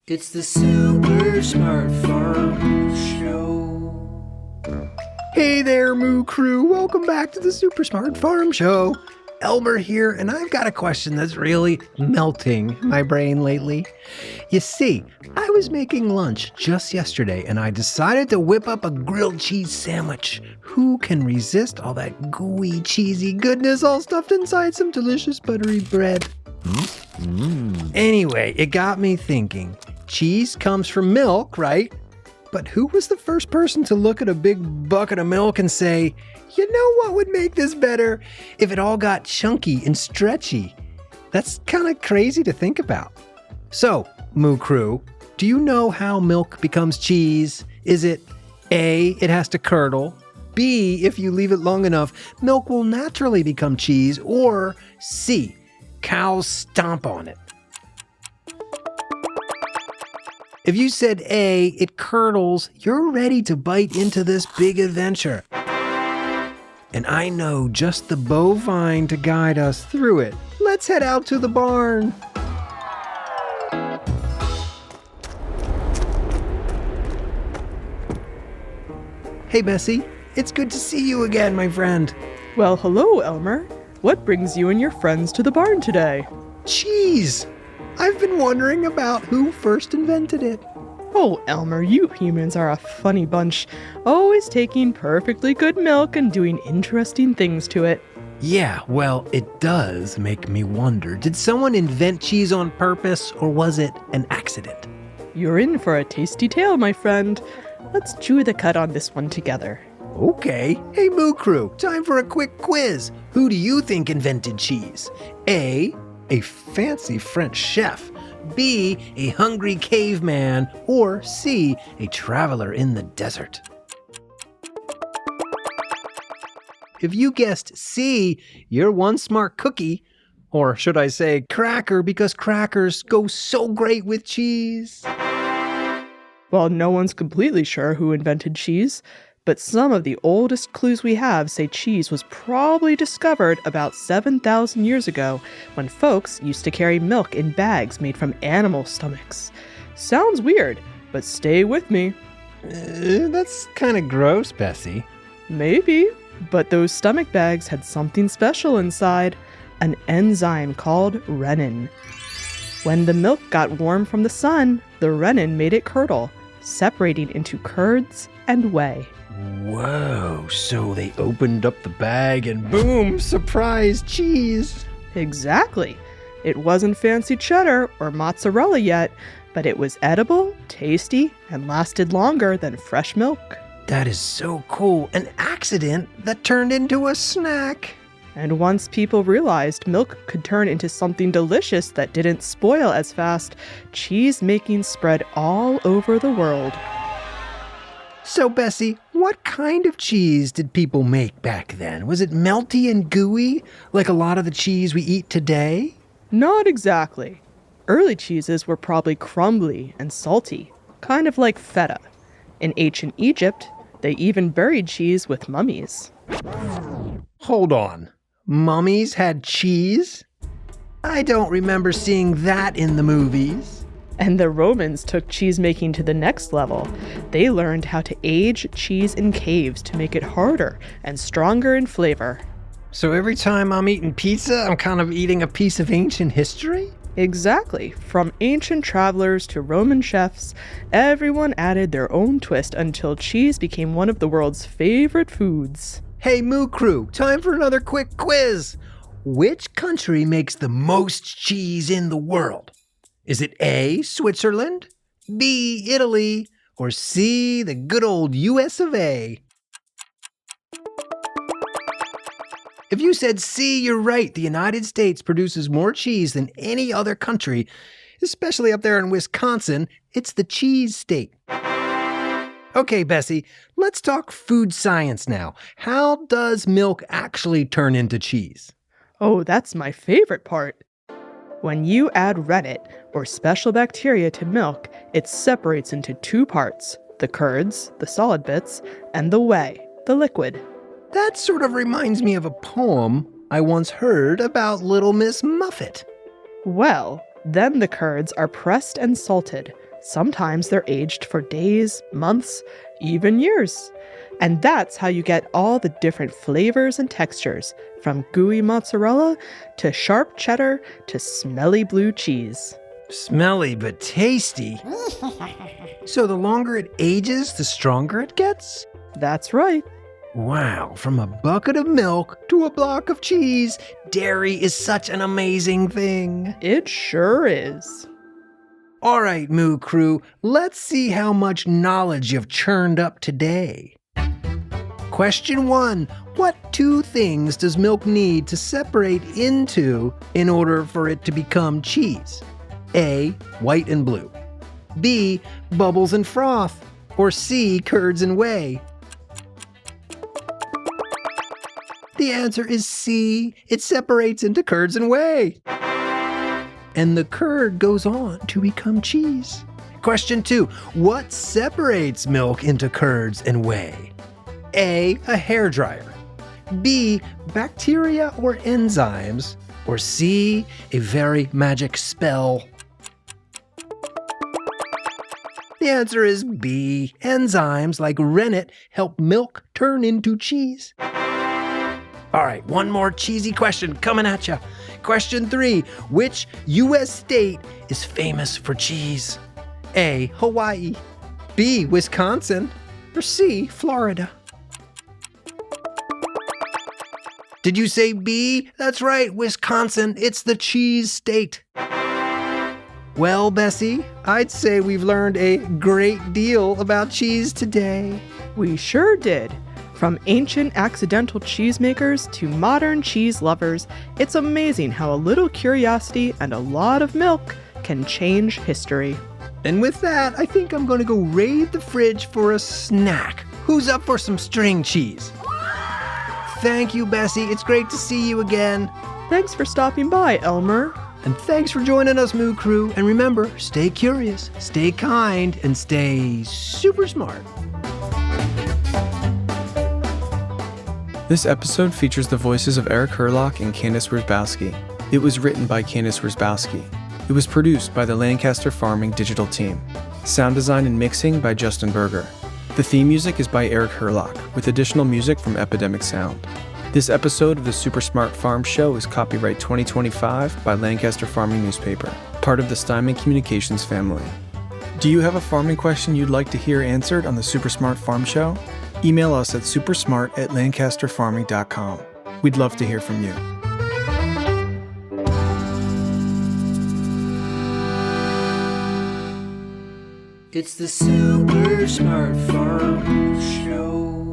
It's the Super Smart Farm Show. Hey there, Moo Crew. Welcome back to the Super Smart Farm Show. Elmer here, and I've got a question that's really melting my brain lately. You see, I was making lunch just yesterday, and I decided to whip up a grilled cheese sandwich. Who can resist all that gooey, cheesy goodness all stuffed inside some delicious buttery bread? Anyway, it got me thinking. Cheese comes from milk, right? But who was the first person to look at a big bucket of milk and say, you know what would make this better? If it all got chunky and stretchy. That's kind of crazy to think about. So, Moo Crew, do you know how milk becomes cheese? Is it A, it has to curdle, B, if you leave it long enough, milk will naturally become cheese, or C, cows stomp on it? If you said A, it curdles, you're ready to bite into this big adventure. And I know just the bovine to guide us through it. Let's head out to the barn. Hey, Bessie. It's good to see you again, my friend. Well, hello, Elmer. What brings you and your friends to the barn today? Cheese! I've been wondering about who first invented it. Oh, Elmer, you humans are a funny bunch, always taking perfectly good milk and doing interesting things to it. Yeah, well, it does make me wonder. Did someone invent cheese on purpose, or was it an accident? You're in for a tasty tale, my friend. Let's chew the cud on this one together. Okay. Hey, Moo Crew, time for a quick quiz. Who do you think invented cheese? A fancy French chef, B, a hungry caveman, or C, a traveler in the desert? If you guessed C, you're one smart cookie, or should I say cracker, because crackers go so great with cheese. Well, no one's completely sure who invented cheese, but some of the oldest clues we have say cheese was probably discovered about 7,000 years ago when folks used to carry milk in bags made from animal stomachs. Sounds weird, but stay with me. That's kind of gross, Bessie. Maybe, but those stomach bags had something special inside, an enzyme called renin. When the milk got warm from the sun, the renin made it curdle, separating into curds and whey. Whoa, so they opened up the bag and boom, surprise cheese. Exactly. It wasn't fancy cheddar or mozzarella yet, but it was edible, tasty, and lasted longer than fresh milk. That is so cool. An accident that turned into a snack. And once people realized milk could turn into something delicious that didn't spoil as fast, cheese making spread all over the world. So, Bessie, what kind of cheese did people make back then? Was it melty and gooey, like a lot of the cheese we eat today? Not exactly. Early cheeses were probably crumbly and salty, kind of like feta. In ancient Egypt, they even buried cheese with mummies. Hold on. Mummies had cheese? I don't remember seeing that in the movies. And the Romans took cheese making to the next level. They learned how to age cheese in caves to make it harder and stronger in flavor. So every time I'm eating pizza, I'm kind of eating a piece of ancient history? Exactly. From ancient travelers to Roman chefs, everyone added their own twist until cheese became one of the world's favorite foods. Hey, Moo Crew, time for another quick quiz. Which country makes the most cheese in the world? Is it A, Switzerland, B, Italy, or C, the good old US of A? If you said C, you're right. The United States produces more cheese than any other country, especially up there in Wisconsin. It's the cheese state. Okay, Bessie, let's talk food science now. How does milk actually turn into cheese? Oh, that's my favorite part. When you add rennet, or special bacteria, to milk, it separates into two parts, the curds, the solid bits, and the whey, the liquid. That sort of reminds me of a poem I once heard about Little Miss Muffet. Well, then the curds are pressed and salted, Sometimes they're aged for days, months, even years. And that's how you get all the different flavors and textures, from gooey mozzarella to sharp cheddar to smelly blue cheese. Smelly but tasty. So the longer it ages, the stronger it gets? That's right. Wow, from a bucket of milk to a block of cheese, dairy is such an amazing thing. It sure is. All right, Moo Crew, let's see how much knowledge you've churned up today. Question 1. What two things does milk need to separate into in order for it to become cheese? A. White and blue. B. Bubbles and froth. Or C. Curds and whey. The answer is C. It separates into curds and whey. And the curd goes on to become cheese. Question 2. What separates milk into curds and whey? A. A hairdryer. B. Bacteria or enzymes. Or C. A very magic spell. The answer is B. Enzymes like rennet help milk turn into cheese. All right, one more cheesy question coming at you. Question 3. Which U.S. state is famous for cheese? A. Hawaii. B. Wisconsin. Or C. Florida. Did you say B? That's right, Wisconsin. It's the cheese state. Well, Bessie, I'd say we've learned a great deal about cheese today. We sure did. From ancient accidental cheesemakers to modern cheese lovers, it's amazing how a little curiosity and a lot of milk can change history. And with that, I think I'm going to go raid the fridge for a snack. Who's up for some string cheese? Thank you, Bessie. It's great to see you again. Thanks for stopping by, Elmer. And thanks for joining us, Moo Crew. And remember, stay curious, stay kind, and stay super smart. This episode features the voices of Eric Herlock and Candace Wierzbowski. It was written by Candace Wierzbowski. It was produced by the Lancaster Farming digital team. Sound design and mixing by Justin Berger. The theme music is by Eric Herlock, with additional music from Epidemic Sound. This episode of the Super Smart Farm Show is copyright 2025 by Lancaster Farming Newspaper, part of the Steinman Communications family. Do you have a farming question you'd like to hear answered on the Super Smart Farm Show? Email us at supersmart@lancasterfarming.com. We'd love to hear from you. It's the Super Smart Farm Show.